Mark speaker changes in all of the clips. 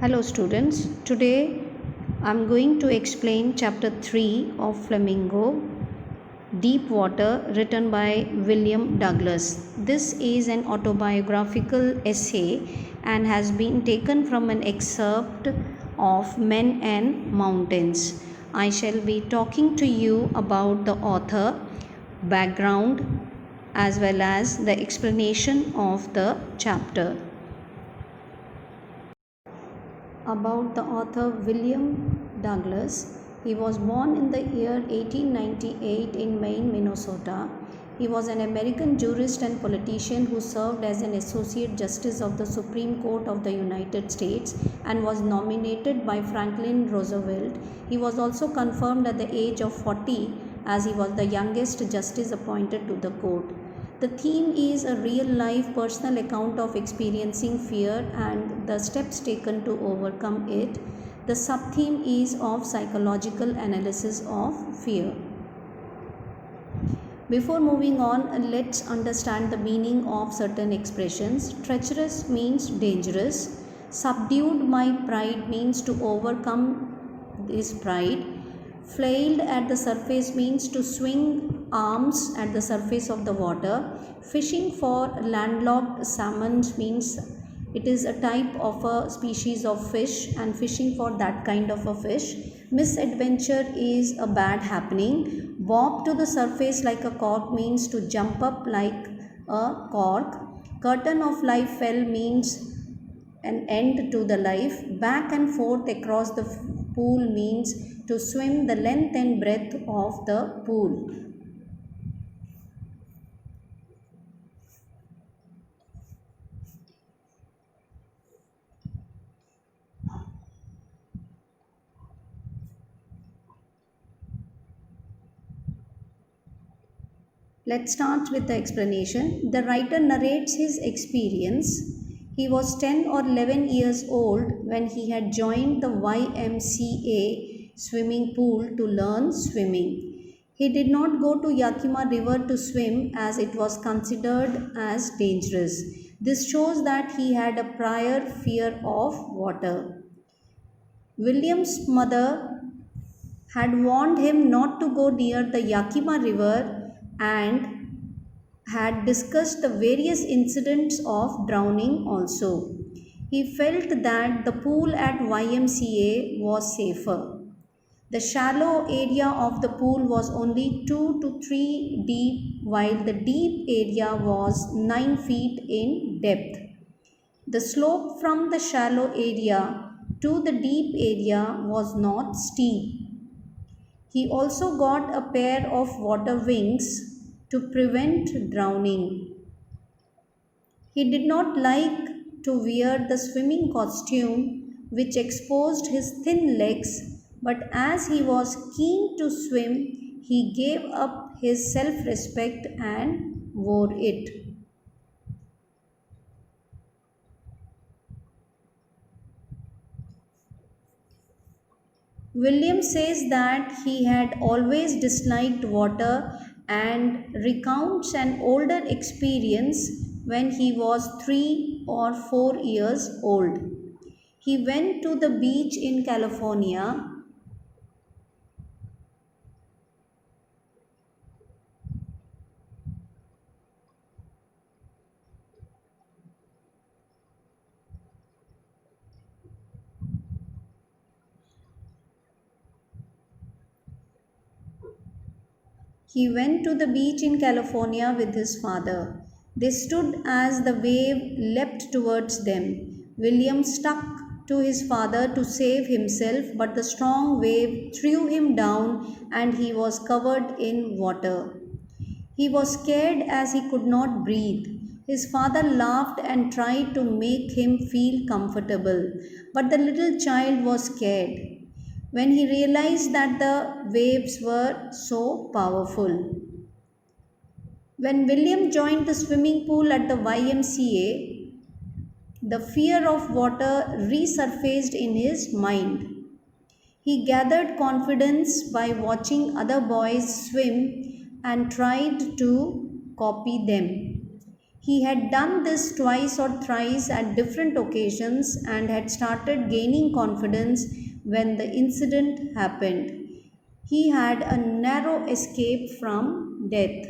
Speaker 1: Hello students, today I'm going to explain chapter 3 of Flamingo, Deep Water, written by William Douglas. This is an autobiographical essay and has been taken from an excerpt of Men and Mountains. I shall be talking to you about the author, background, as well as the explanation of the chapter. About the author William Douglas. He was born in the year 1898 in Maine, Minnesota. He was an American jurist and politician who served as an Associate Justice of the Supreme Court of the United States and was nominated by Franklin Roosevelt. He was also confirmed at the age of 40 as he was the youngest justice appointed to the court. The theme is a real life personal account of experiencing fear and the steps taken to overcome it. The sub-theme is of psychological analysis of fear. Before moving on, let's understand the meaning of certain expressions. Treacherous means dangerous. Subdued my pride means to overcome this pride. Flailed at the surface means to swing arms at the surface of the water. Fishing for landlocked salmon means it is a type of a species of fish, and fishing for that kind of a fish. Misadventure is a bad happening. Bob to the surface like a cork means to jump up like a cork. Curtain of life fell means an end to the life. Back and forth across the pool means to swim the length and breadth of the pool. Let's start with the explanation. The writer narrates his experience. He was 10 or 11 years old when he had joined the YMCA swimming pool to learn swimming. He did not go to Yakima River to swim as it was considered as dangerous. This shows that he had a prior fear of water. William's mother had warned him not to go near the Yakima River and had discussed the various incidents of drowning also. He felt that the pool at YMCA was safer. The shallow area of the pool was only 2 to 3 deep, while the deep area was 9 feet in depth. The slope from the shallow area to the deep area was not steep. He also got a pair of water wings to prevent drowning. He did not like to wear the swimming costume which exposed his thin legs, but as he was keen to swim, he gave up his self-respect and wore it. William says that he had always disliked water and recounts an older experience when he was 3 or 4 years old. He went to the beach in California. He went to the beach in California with his father. They stood as the wave leapt towards them. William stuck to his father to save himself, but the strong wave threw him down and he was covered in water. He was scared as he could not breathe. His father laughed and tried to make him feel comfortable, but the little child was scared when he realized that the waves were so powerful. When William joined the swimming pool at the YMCA, the fear of water resurfaced in his mind. He gathered confidence by watching other boys swim and tried to copy them. He had done this twice or thrice at different occasions and had started gaining confidence when the incident happened. He had a narrow escape from death.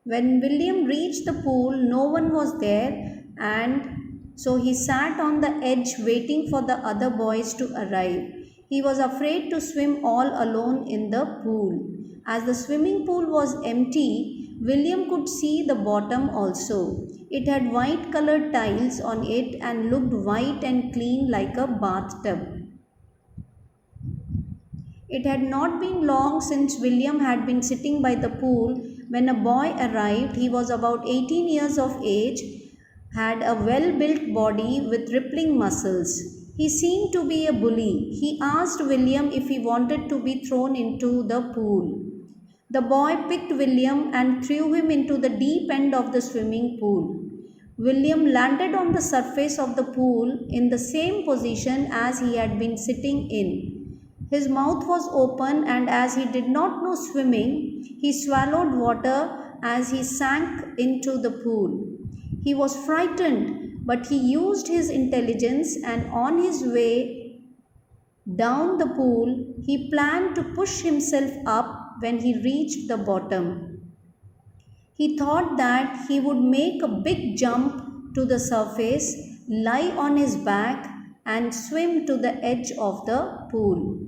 Speaker 1: When William reached the pool, no one was there, and so he sat on the edge waiting for the other boys to arrive. He was afraid to swim all alone in the pool. As the swimming pool was empty, William could see the bottom also. It had white colored tiles on it and looked white and clean like a bathtub. It had not been long since William had been sitting by the pool when a boy arrived. He was about 18 years of age, had a well built body with rippling muscles. He seemed to be a bully. He asked William if he wanted to be thrown into the pool. The boy picked William and threw him into the deep end of the swimming pool. William landed on the surface of the pool in the same position as he had been sitting in. His mouth was open, and as he did not know swimming, he swallowed water as he sank into the pool. He was frightened, but he used his intelligence, and on his way down the pool, he planned to push himself up when he reached the bottom. He thought that he would make a big jump to the surface, lie on his back, and swim to the edge of the pool.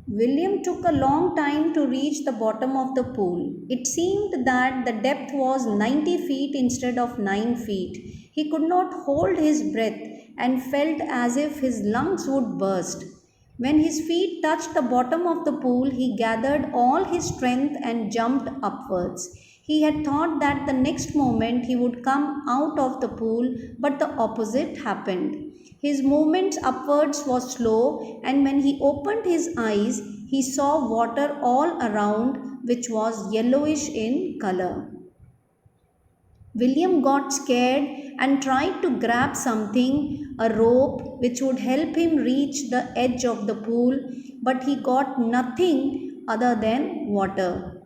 Speaker 1: William took a long time to reach the bottom of the pool. It seemed that the depth was 90 feet instead of 9 feet. He could not hold his breath and felt as if his lungs would burst. When his feet touched the bottom of the pool, he gathered all his strength and jumped upwards. He had thought that the next moment he would come out of the pool, but the opposite happened. His movements upwards was slow, and when he opened his eyes, he saw water all around, which was yellowish in color. William got scared and tried to grab something, a rope, which would help him reach the edge of the pool, but he got nothing other than water.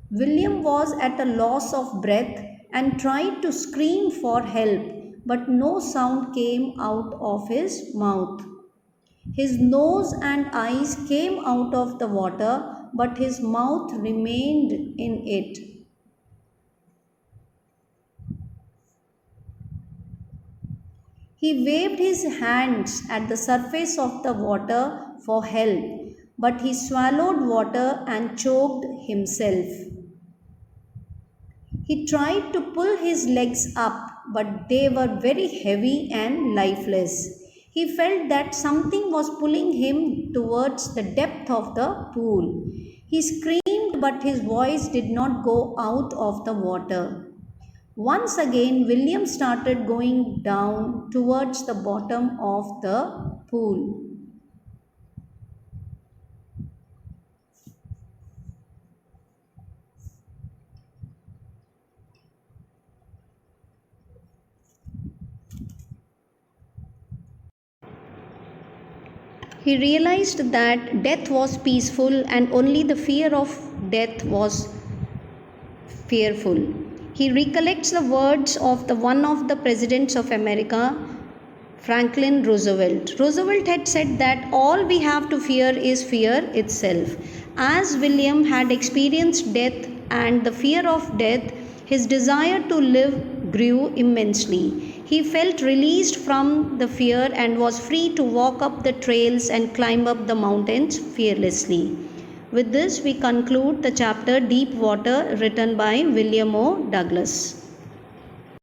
Speaker 1: William was at a loss of breath and tried to scream for help, but no sound came out of his mouth. His nose and eyes came out of the water, but his mouth remained in it. He waved his hands at the surface of the water for help, but he swallowed water and choked himself. He tried to pull his legs up, but they were very heavy and lifeless. He felt that something was pulling him towards the depth of the pool. He screamed, but his voice did not go out of the water. Once again, William started going down towards the bottom of the pool. He realized that death was peaceful and only the fear of death was fearful. He recollects the words of one of the presidents of America, Franklin Roosevelt. Roosevelt had said that all we have to fear is fear itself. As William had experienced death and the fear of death, his desire to live grew immensely. He felt released from the fear and was free to walk up the trails and climb up the mountains fearlessly. With this, we conclude the chapter Deep Water, written by William O. Douglas.